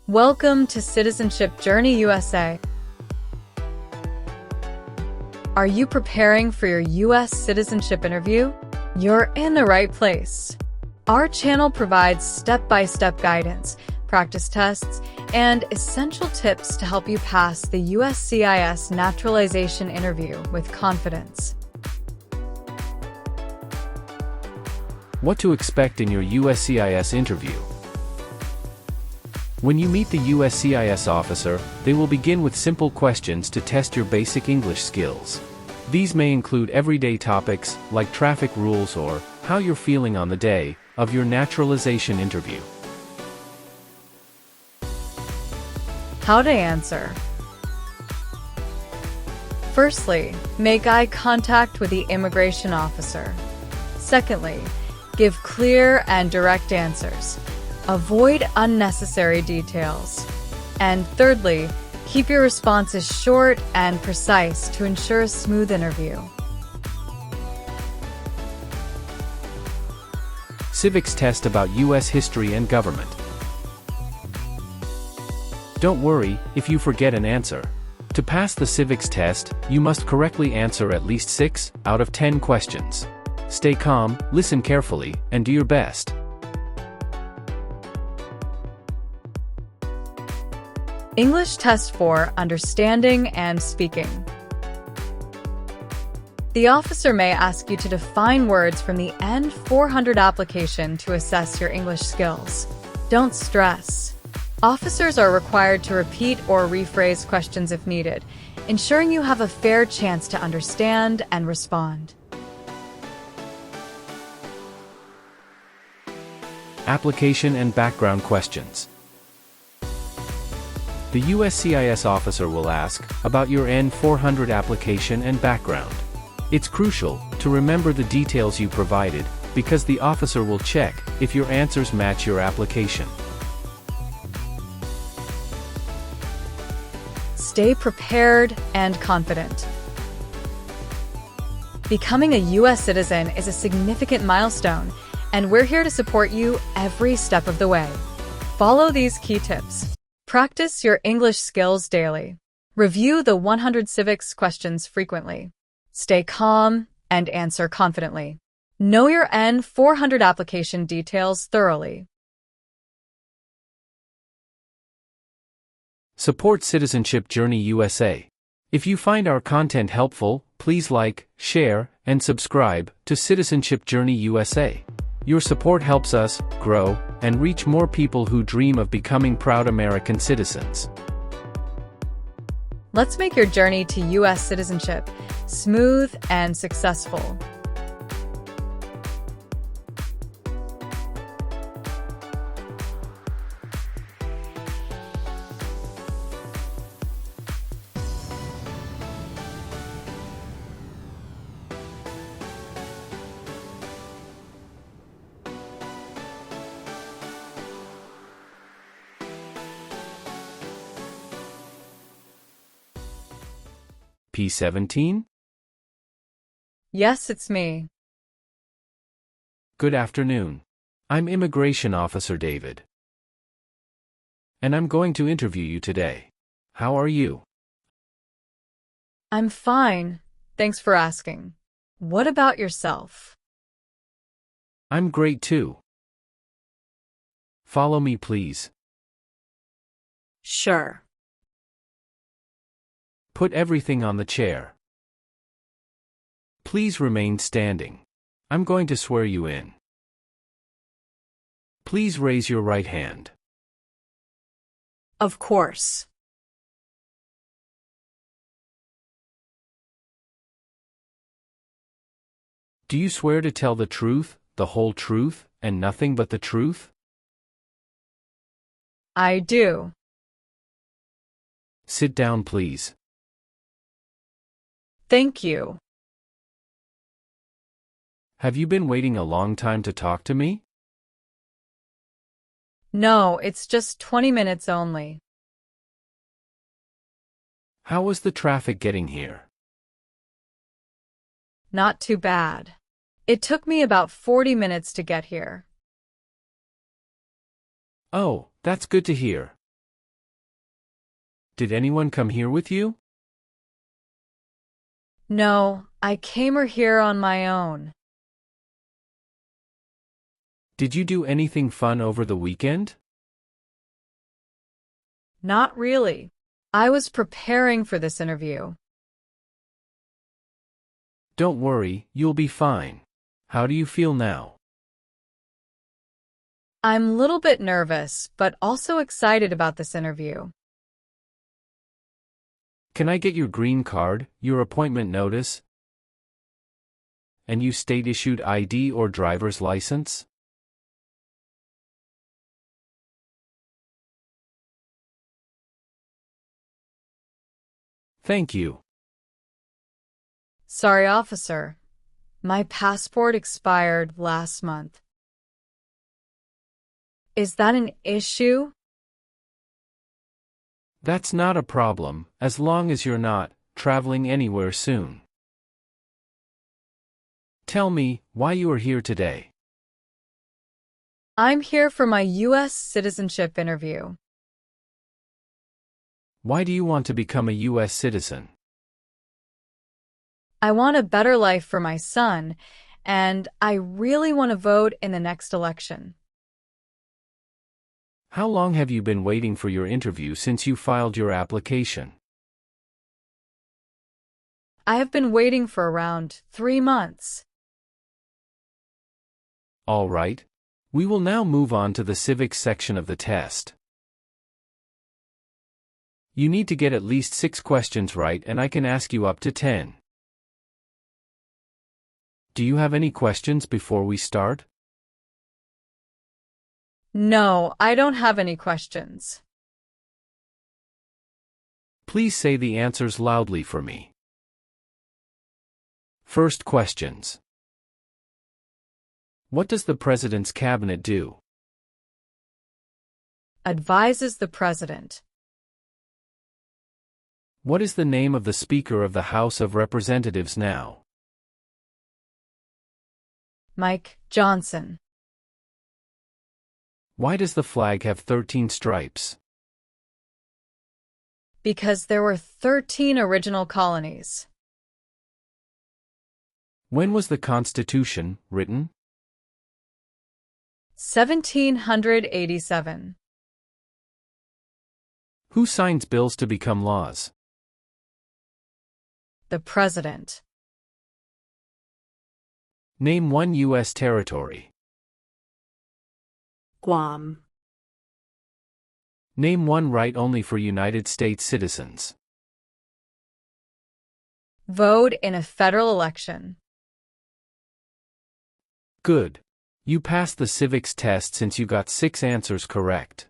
Welcome to Citizenship Journey USA. Are you preparing for your U.S. citizenship interview? You're in the right place. Our channel provides step-by-step guidance, practice tests, and essential tips to help you pass the USCIS Naturalization interview with confidence. What to expect in your USCIS interview. When you meet the USCIS officer, they will begin with simple questions to test your basic English skills. These may include everyday topics, like traffic rules or how you're feeling on the day of your naturalization interview. How to answer. Firstly, make eye contact with the immigration officer. Secondly, give clear and direct answers. Avoid unnecessary details. And thirdly, keep your responses short and precise to ensure a smooth interview. Civics test about U.S. history and government. Don't worry if you forget an answer. To pass the civics test, you must correctly answer at least 6 out of 10 questions. Stay calm, listen carefully, and do your best. English test for understanding and speaking. The officer may ask you to define words from the N-400 application to assess your English skills. Don't stress. Officers are required to repeat or rephrase questions if needed, ensuring you have a fair chance to understand and respond. Application and background questions. The USCIS officer will ask about your N-400 application and background. It's crucial to remember the details you provided, because the officer will check if your answers match your application. Stay prepared and confident. Becoming a U.S. citizen is a significant milestone, and we're here to support you every step of the way. Follow these key tips. Practice your English skills daily. Review the 100 civics questions frequently. Stay calm and answer confidently. Know your N-400 application details thoroughly. Support Citizenship Journey USA. If you find our content helpful, please like, share, and subscribe to Citizenship Journey USA. Your support helps us grow and reach more people who dream of becoming proud American citizens. Let's make your journey to U.S. citizenship smooth and successful. P-17? Yes, it's me. Good afternoon. I'm Immigration Officer David. And I'm going to interview you today. How are you? I'm fine. Thanks for asking. What about yourself? I'm great too. Follow me, please. Sure. Put everything on the chair. Please remain standing. I'm going to swear you in. Please raise your right hand. Of course. Do you swear to tell the truth, the whole truth, and nothing but the truth? I do. Sit down, please. Thank you. Have you been waiting a long time to talk to me? No, it's just 20 minutes only. How was the traffic getting here? Not too bad. It took me about 40 minutes to get here. Oh, that's good to hear. Did anyone come here with you? No, I came here on my own. Did you do anything fun over the weekend? Not really. I was preparing for this interview. Don't worry, you'll be fine. How do you feel now? I'm a little bit nervous, but also excited about this interview. Can I get your green card, your appointment notice, and your state-issued ID or driver's license? Thank you. Sorry, officer. My passport expired last month. Is that an issue? That's not a problem, as long as you're not traveling anywhere soon. Tell me why you are here today. I'm here for my U.S. citizenship interview. Why do you want to become a U.S. citizen? I want a better life for my son, and I really want to vote in the next election. How long have you been waiting for your interview since you filed your application? I have been waiting for around 3 months. All right. We will now move on to the civics section of the test. You need to get at least 6 questions right, and I can ask you up to 10. Do you have any questions before we start? No, I don't have any questions. Please say the answers loudly for me. First questions. What does the President's Cabinet do? Advises the President. What is the name of the Speaker of the House of Representatives now? Mike Johnson. Why does the flag have 13 stripes? Because there were 13 original colonies. When was the Constitution written? 1787. Who signs bills to become laws? The President. Name one U.S. territory. Guam. Name one right only for United States citizens. Vote in a federal election. Good. You passed the civics test since you got 6 answers correct.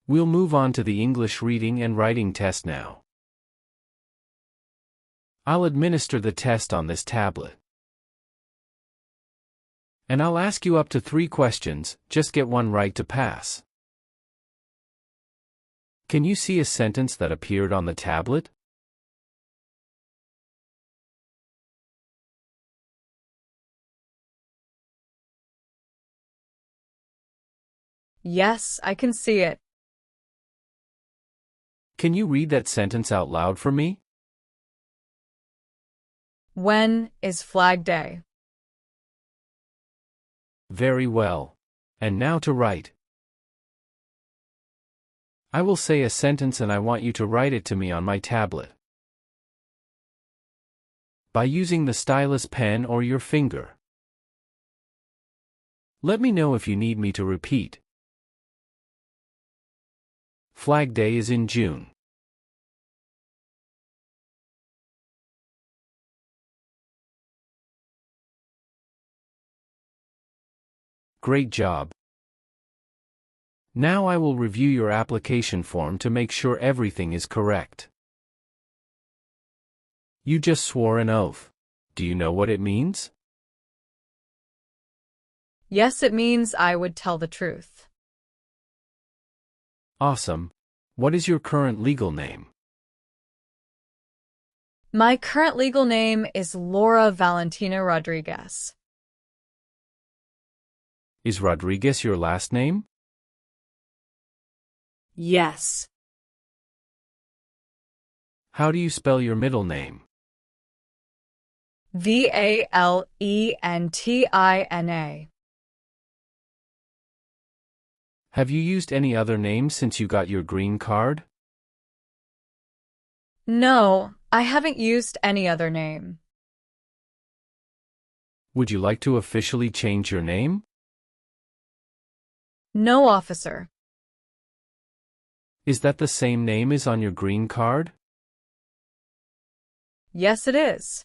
We'll move on to the English reading and writing test now. I'll administer the test on this tablet. And I'll ask you up to 3 questions, just get one right to pass. Can you see a sentence that appeared on the tablet? Yes, I can see it. Can you read that sentence out loud for me? When is Flag Day? Very well. And now to write. I will say a sentence and I want you to write it to me on my tablet. By using the stylus pen or your finger. Let me know if you need me to repeat. Flag Day is in June. Great job. Now I will review your application form to make sure everything is correct. You just swore an oath. Do you know what it means? Yes, it means I would tell the truth. Awesome. What is your current legal name? My current legal name is Laura Valentina Rodriguez. Is Rodriguez your last name? Yes. How do you spell your middle name? Valentina. Have you used any other name since you got your green card? No, I haven't used any other name. Would you like to officially change your name? No, officer. Is that the same name as on your green card? Yes, it is.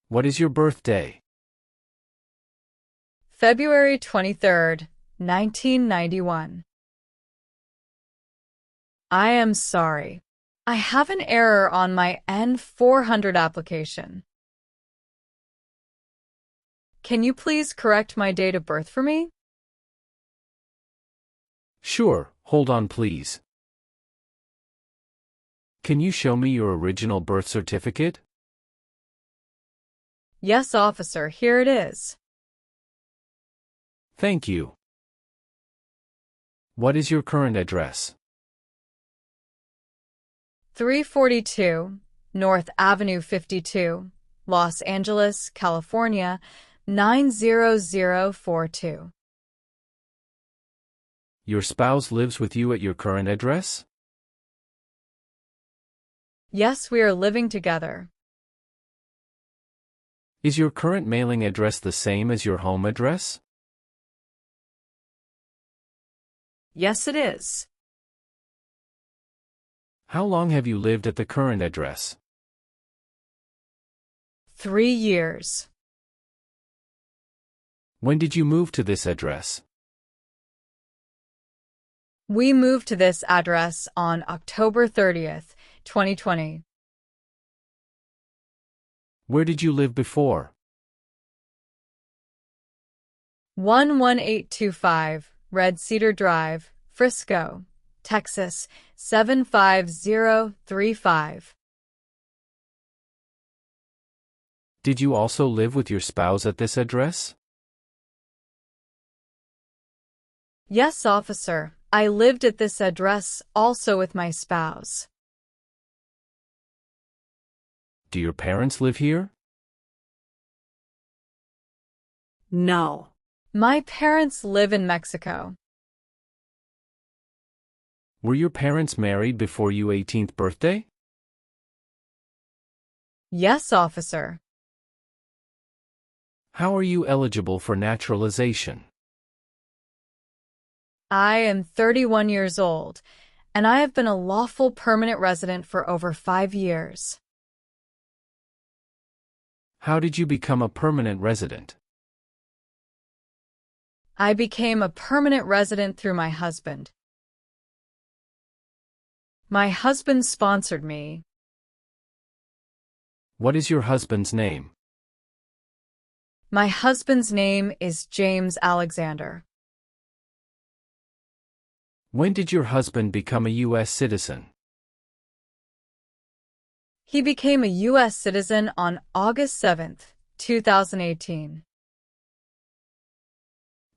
What is your birthday? February 23rd, 1991. I am sorry. I have an error on my N-400 application. Can you please correct my date of birth for me? Sure, hold on please. Can you show me your original birth certificate? Yes, officer, here it is. Thank you. What is your current address? 342 North Avenue 52, Los Angeles, California, 90042. Your spouse lives with you at your current address? Yes, we are living together. Is your current mailing address the same as your home address? Yes, it is. How long have you lived at the current address? 3 years. When did you move to this address? We moved to this address on October 30th, 2020. Where did you live before? 11825 Red Cedar Drive, Frisco, Texas, 75035. Did you also live with your spouse at this address? Yes, officer. I lived at this address also with my spouse. Do your parents live here? No. My parents live in Mexico. Were your parents married before your 18th birthday? Yes, officer. How are you eligible for naturalization? I am 31 years old, and I have been a lawful permanent resident for over 5 years. How did you become a permanent resident? I became a permanent resident through my husband. My husband sponsored me. What is your husband's name? My husband's name is James Alexander. When did your husband become a U.S. citizen? He became a U.S. citizen on August 7th, 2018.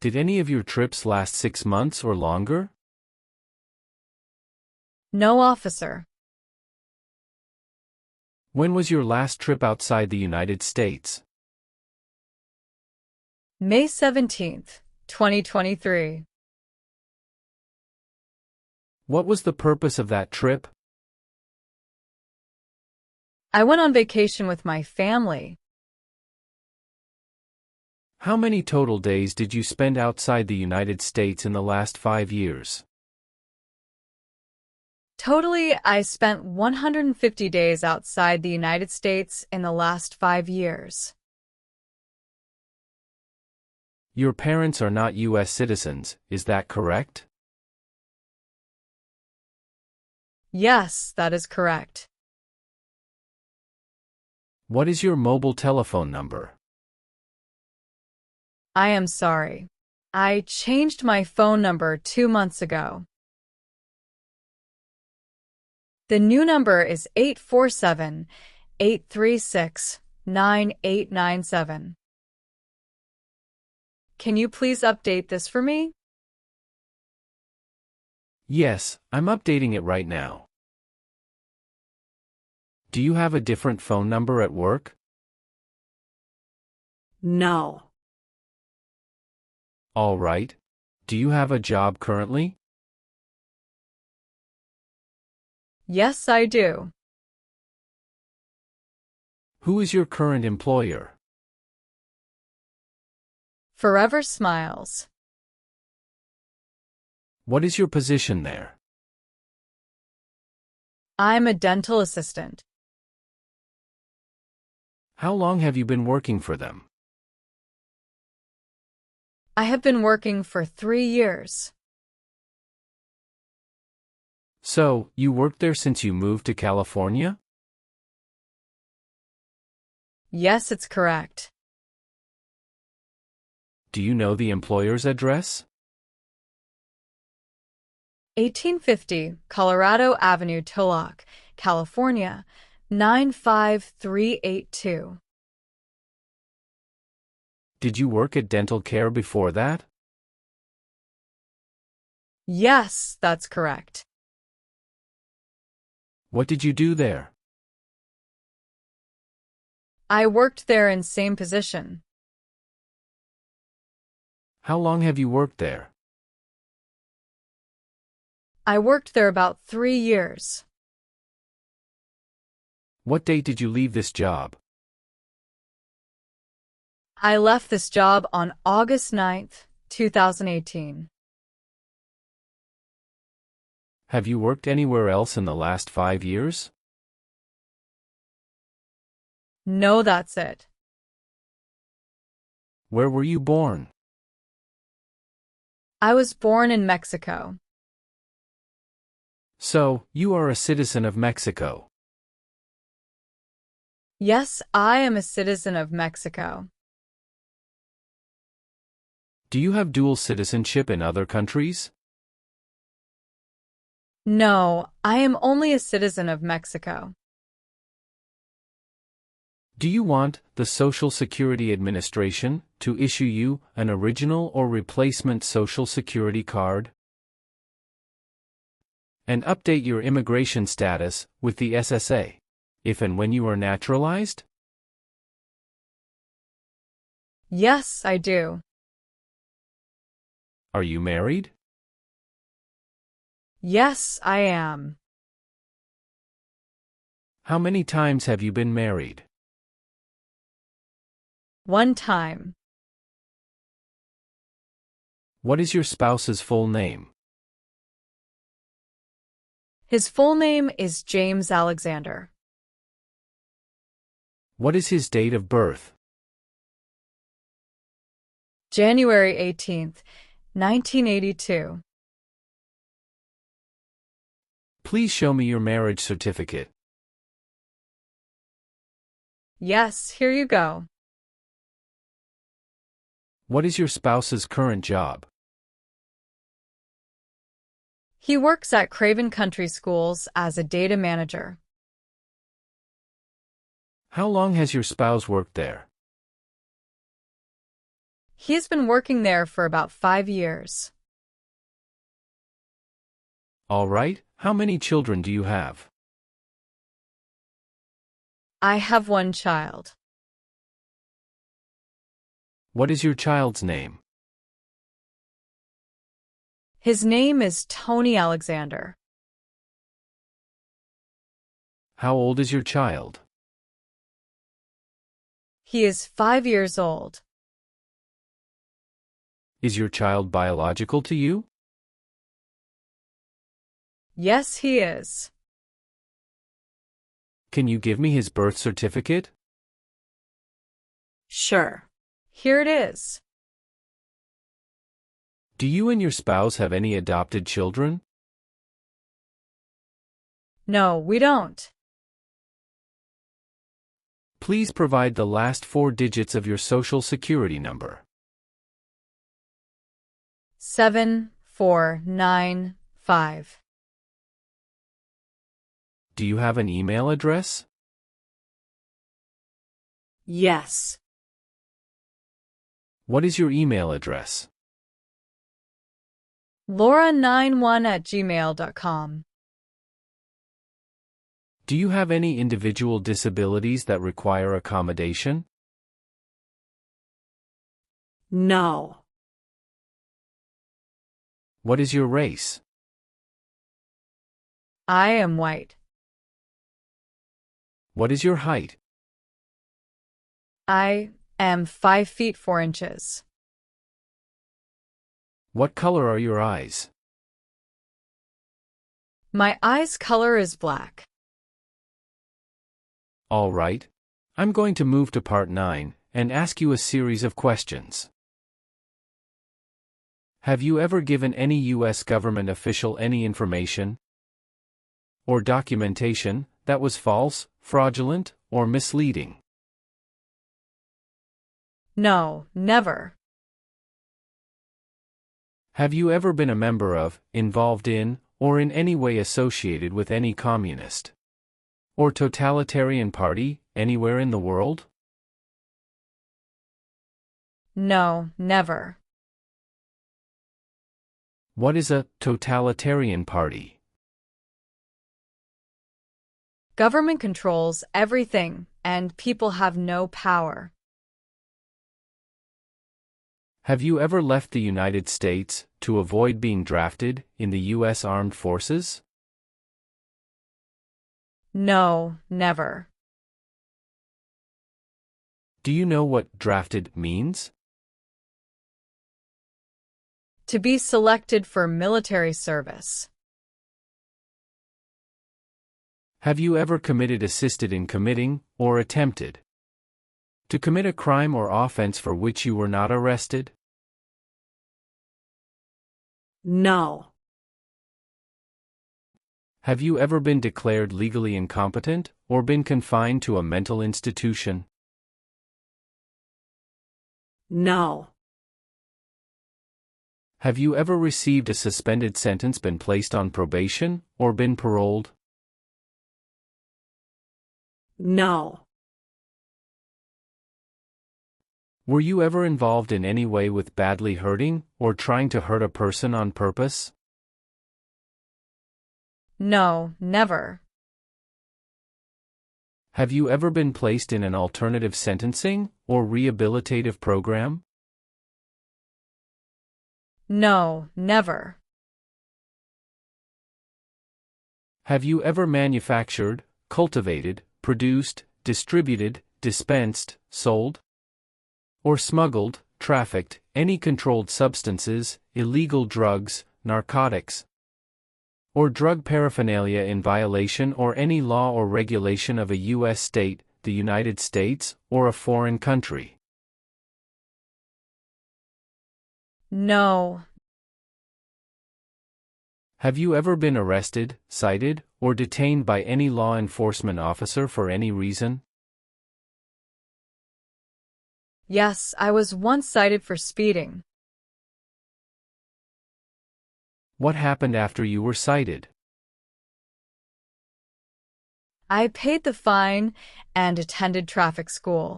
Did any of your trips last 6 months or longer? No, officer. When was your last trip outside the United States? May 17th, 2023. What was the purpose of that trip? I went on vacation with my family. How many total days did you spend outside the United States in the last 5 years? Totally, I spent 150 days outside the United States in the last 5 years. Your parents are not U.S. citizens, is that correct? Yes, that is correct. What is your mobile telephone number? I am sorry. I changed my phone number 2 months ago. The new number is 847-836-9897. Can you please update this for me? Yes, I'm updating it right now. Do you have a different phone number at work? No. All right. Do you have a job currently? Yes, I do. Who is your current employer? Forever Smiles. What is your position there? I'm a dental assistant. How long have you been working for them? I have been working for 3 years. So, you worked there since you moved to California? Yes, it's correct. Do you know the employer's address? 1850 Colorado Avenue, Tulloch, California, 95382. Did you work at dental care before that? Yes, that's correct. What did you do there? I worked there in same position. How long have you worked there? I worked there about 3 years. What date did you leave this job? I left this job on August 9th, 2018. Have you worked anywhere else in the last 5 years? No, that's it. Where were you born? I was born in Mexico. So, you are a citizen of Mexico. Yes, I am a citizen of Mexico. Do you have dual citizenship in other countries? No, I am only a citizen of Mexico. Do you want the Social Security Administration to issue you an original or replacement Social Security card? And update your immigration status with the SSA, if and when you are naturalized? Yes, I do. Are you married? Yes, I am. How many times have you been married? 1 time. What is your spouse's full name? His full name is James Alexander. What is his date of birth? January 18th, 1982. Please show me your marriage certificate. Yes, here you go. What is your spouse's current job? He works at Craven Country Schools as a data manager. How long has your spouse worked there? He has been working there for about 5 years. All right, how many children do you have? I have 1 child. What is your child's name? His name is Tony Alexander. How old is your child? He is 5 years old. Is your child biological to you? Yes, he is. Can you give me his birth certificate? Sure. Here it is. Do you and your spouse have any adopted children? No, we don't. Please provide the last 4 digits of your Social Security number. 7495. Do you have an email address? Yes. What is your email address? Laura91@gmail.com. Do you have any individual disabilities that require accommodation? No. What is your race? I am white. What is your height? I am 5 feet 4 inches. What color are your eyes? My eyes color is black. All right. I'm going to move to part 9 and ask you a series of questions. Have you ever given any U.S. government official any information or documentation that was false, fraudulent, or misleading? No, never. Have you ever been a member of, involved in, or in any way associated with any communist or totalitarian party anywhere in the world? No, never. What is a totalitarian party? Government controls everything, and people have no power. Have you ever left the United States to avoid being drafted in the U.S. Armed Forces? No, never. Do you know what drafted means? To be selected for military service. Have you ever assisted in committing, or attempted to commit a crime or offense for which you were not arrested? No. Have you ever been declared legally incompetent, or been confined to a mental institution? No. Have you ever received a suspended sentence, been placed on probation, or been paroled? No. Were you ever involved in any way with badly hurting, or trying to hurt a person on purpose? No, never. Have you ever been placed in an alternative sentencing, or rehabilitative program? No, never. Have you ever manufactured, cultivated, produced, distributed, dispensed, sold, or smuggled, trafficked, any controlled substances, illegal drugs, narcotics, or drug paraphernalia in violation or any law or regulation of a U.S. state, the United States, or a foreign country? No. Have you ever been arrested, cited, or detained by any law enforcement officer for any reason? Yes, I was once cited for speeding. What happened after you were cited? I paid the fine and attended traffic school.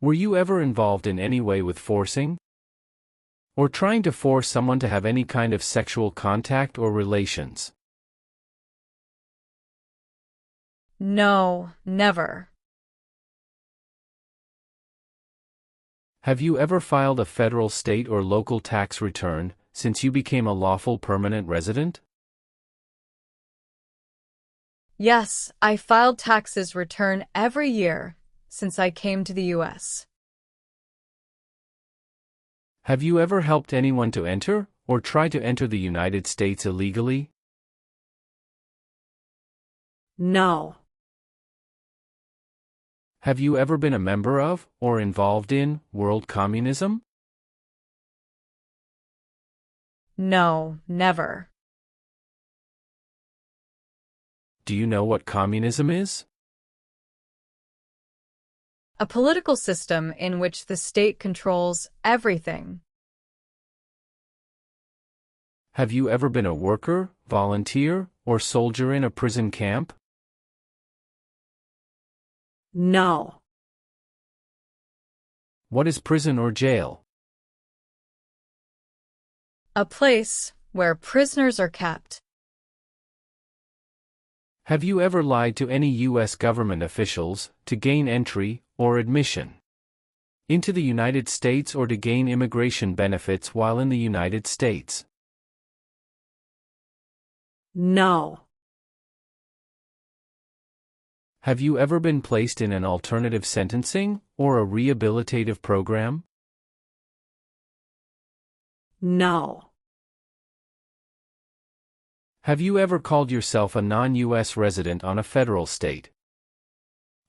Were you ever involved in any way with forcing, or trying to force someone to have any kind of sexual contact or relations? No, never. Have you ever filed a federal, state, or local tax return since you became a lawful permanent resident? Yes, I filed taxes return every year since I came to the U.S. Have you ever helped anyone to enter, or try to enter the United States illegally? No. Have you ever been a member of, or involved in, world communism? No, never. Do you know what communism is? A political system in which the state controls everything. Have you ever been a worker, volunteer, or soldier in a prison camp? No. What is prison or jail? A place where prisoners are kept. Have you ever lied to any U.S. government officials to gain entry or admission into the United States or to gain immigration benefits while in the United States? No. Have you ever been placed in an alternative sentencing or a rehabilitative program? No. Have you ever called yourself a non-U.S. resident on a federal, state,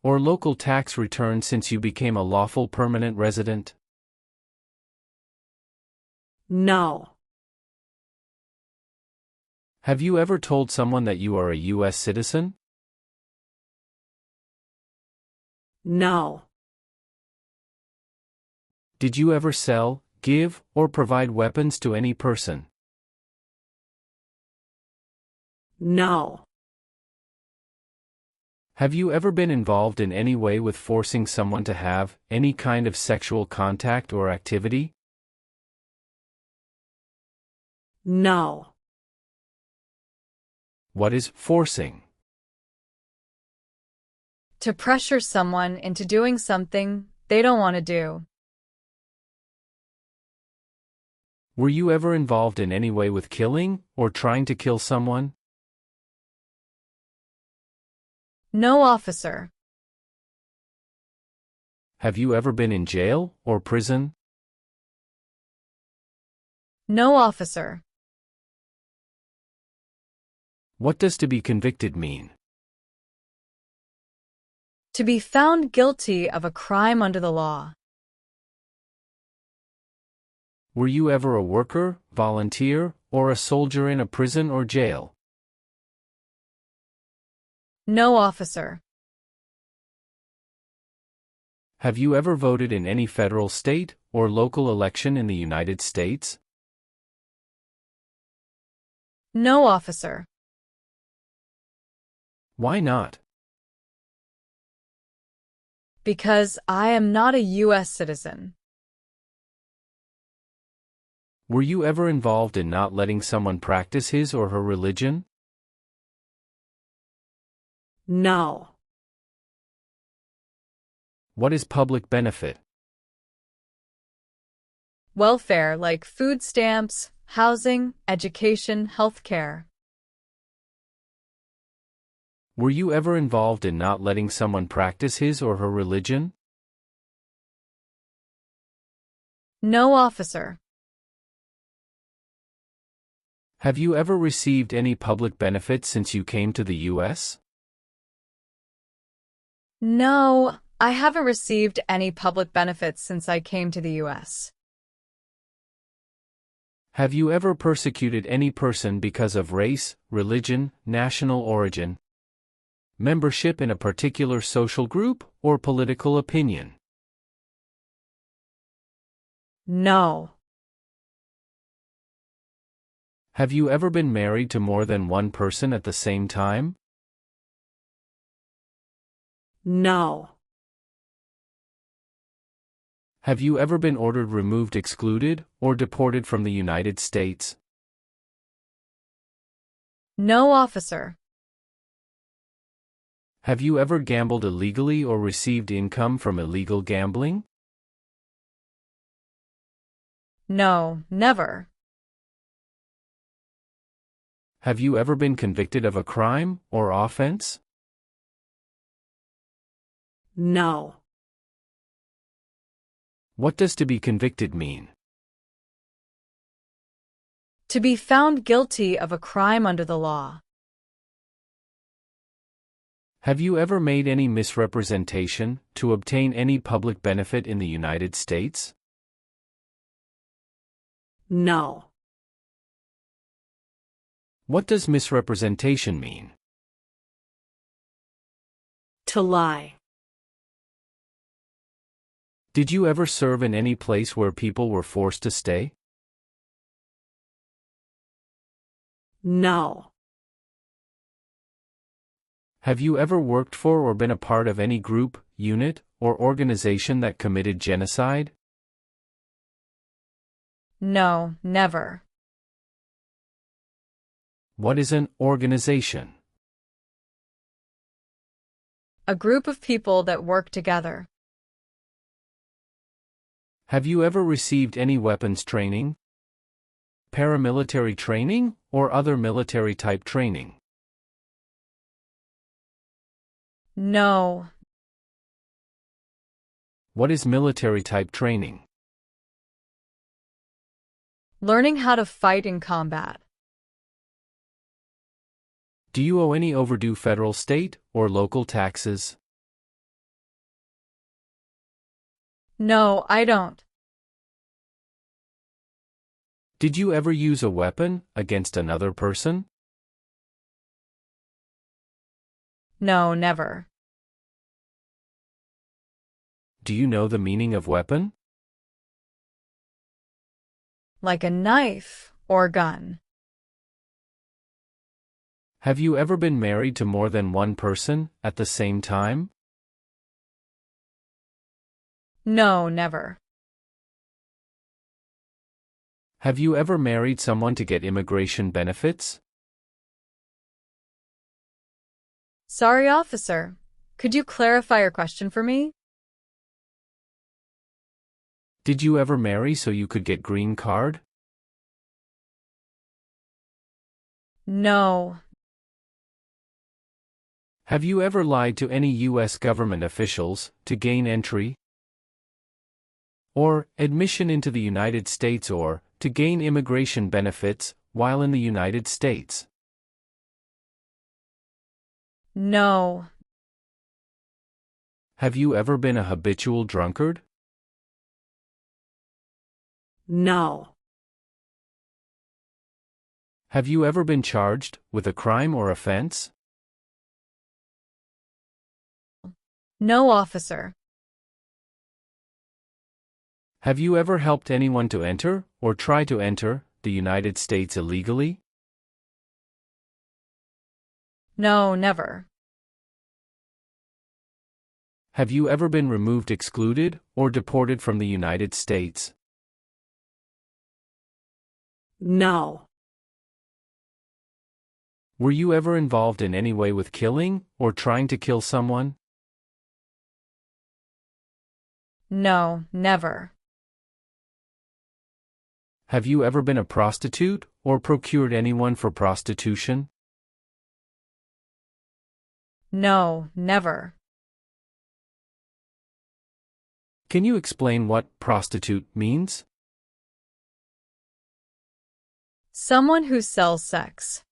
or local tax return since you became a lawful permanent resident? No. Have you ever told someone that you are a U.S. citizen? No. Did you ever sell, give, or provide weapons to any person? No. Have you ever been involved in any way with forcing someone to have any kind of sexual contact or activity? No. What is forcing? To pressure someone into doing something they don't want to do. Were you ever involved in any way with killing or trying to kill someone? No, officer. Have you ever been in jail or prison? No, officer. What does to be convicted mean? To be found guilty of a crime under the law. Were you ever a worker, volunteer, or a soldier in a prison or jail? No, officer. Have you ever voted in any federal, state, or local election in the United States? No, officer. Why not? Because I am not a U.S. citizen. Were you ever involved in not letting someone practice his or her religion? No. What is public benefit? Welfare like food stamps, housing, education, health care. Were you ever involved in not letting someone practice his or her religion? No, officer. Have you ever received any public benefit since you came to the U.S.? No, I haven't received any public benefits since I came to the U.S. Have you ever persecuted any person because of race, religion, national origin, membership in a particular social group, or political opinion? No. Have you ever been married to more than one person at the same time? No. Have you ever been ordered removed, excluded, or deported from the United States? No, officer. Have you ever gambled illegally or received income from illegal gambling? No, never. Have you ever been convicted of a crime or offense? No. What does to be convicted mean? To be found guilty of a crime under the law. Have you ever made any misrepresentation to obtain any public benefit in the United States? No. What does misrepresentation mean? To lie. Did you ever serve in any place where people were forced to stay? No. Have you ever worked for or been a part of any group, unit, or organization that committed genocide? No, never. What is an organization? A group of people that work together. Have you ever received any weapons training, paramilitary training, or other military-type training? No. What is military-type training? Learning how to fight in combat. Do you owe any overdue federal, state, or local taxes? No, I don't. Did you ever use a weapon against another person? No, never. Do you know the meaning of weapon? Like a knife or gun. Have you ever been married to more than one person at the same time? No, never. Have you ever married someone to get immigration benefits? Sorry, officer. Could you clarify your question for me? Did you ever marry so you could get green card? No. Have you ever lied to any U.S. government officials to gain entry or admission into the United States or to gain immigration benefits while in the United States? No. Have you ever been a habitual drunkard? No. Have you ever been charged with a crime or offense? No, officer. Have you ever helped anyone to enter or try to enter the United States illegally? No, never. Have you ever been removed, excluded, or deported from the United States? No. Were you ever involved in any way with killing or trying to kill someone? No, never. Have you ever been a prostitute or procured anyone for prostitution? No, never. Can you explain what prostitute means? Someone who sells sex.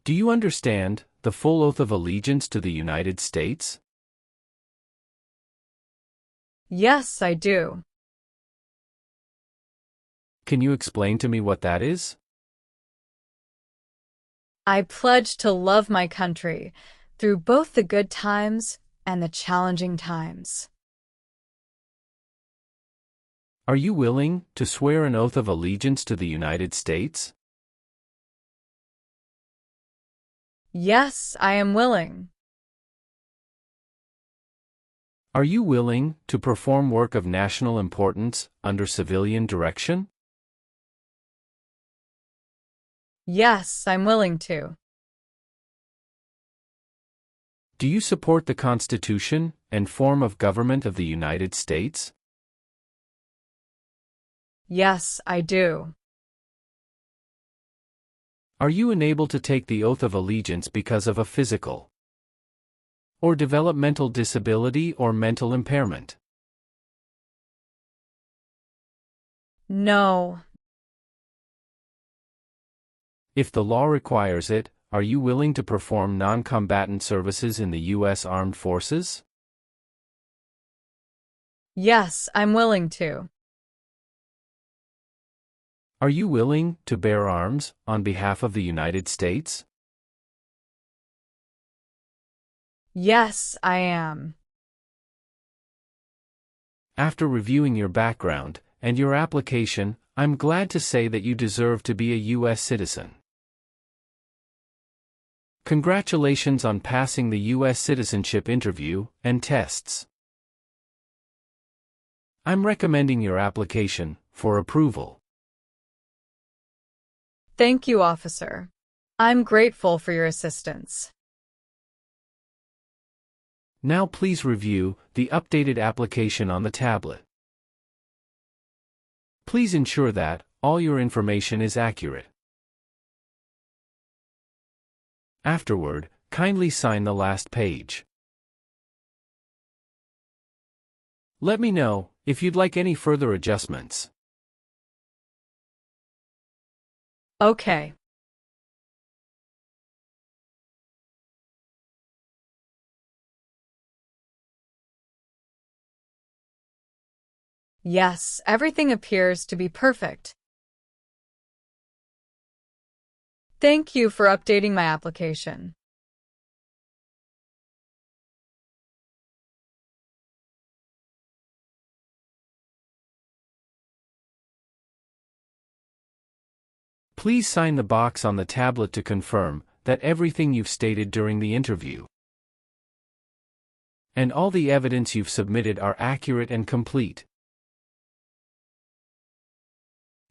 Do you understand the full oath of allegiance to the United States? Yes, I do. Can you explain to me what that is? I pledge to love my country through both the good times and the challenging times. Are you willing to swear an oath of allegiance to the United States? Yes, I am willing. Are you willing to perform work of national importance under civilian direction? Yes, I'm willing to. Do you support the Constitution and form of government of the United States? Yes, I do. Are you unable to take the oath of allegiance because of a physical or developmental disability or mental impairment? No. If the law requires it, are you willing to perform non-combatant services in the U.S. Armed Forces? Yes, I'm willing to. Are you willing to bear arms on behalf of the United States? Yes, I am. After reviewing your background and your application, I'm glad to say that you deserve to be a U.S. citizen. Congratulations on passing the U.S. citizenship interview and tests. I'm recommending your application for approval. Thank you, officer. I'm grateful for your assistance. Now please review the updated application on the tablet. Please ensure that all your information is accurate. Afterward, kindly sign the last page. Let me know if you'd like any further adjustments. Okay. Yes, everything appears to be perfect. Thank you for updating my application. Please sign the box on the tablet to confirm that everything you've stated during the interview and all the evidence you've submitted are accurate and complete.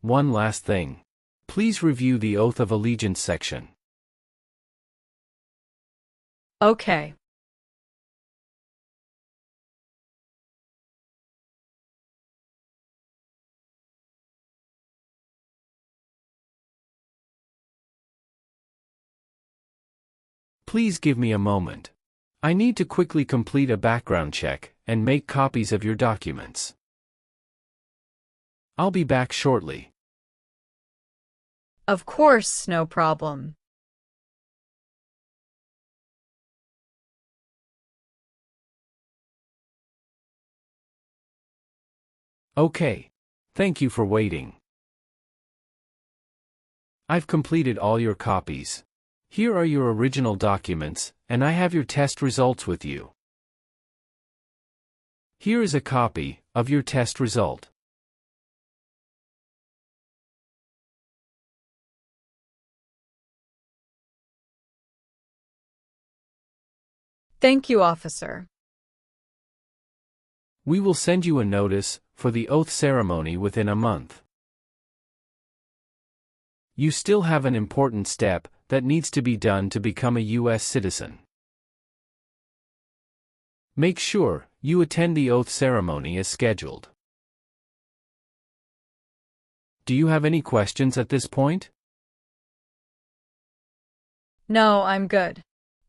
One last thing. Please review the Oath of Allegiance section. Okay. Please give me a moment. I need to quickly complete a background check and make copies of your documents. I'll be back shortly. Of course, no problem. Okay. Thank you for waiting. I've completed all your copies. Here are your original documents, and I have your test results with you. Here is a copy of your test result. Thank you, officer. We will send you a notice for the oath ceremony within a month. You still have an important step that needs to be done to become a U.S. citizen. Make sure you attend the oath ceremony as scheduled. Do you have any questions at this point? No, I'm good.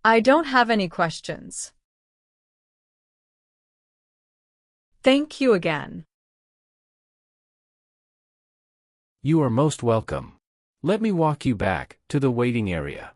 I don't have any questions. Thank you again. You are most welcome. Let me walk you back to the waiting area.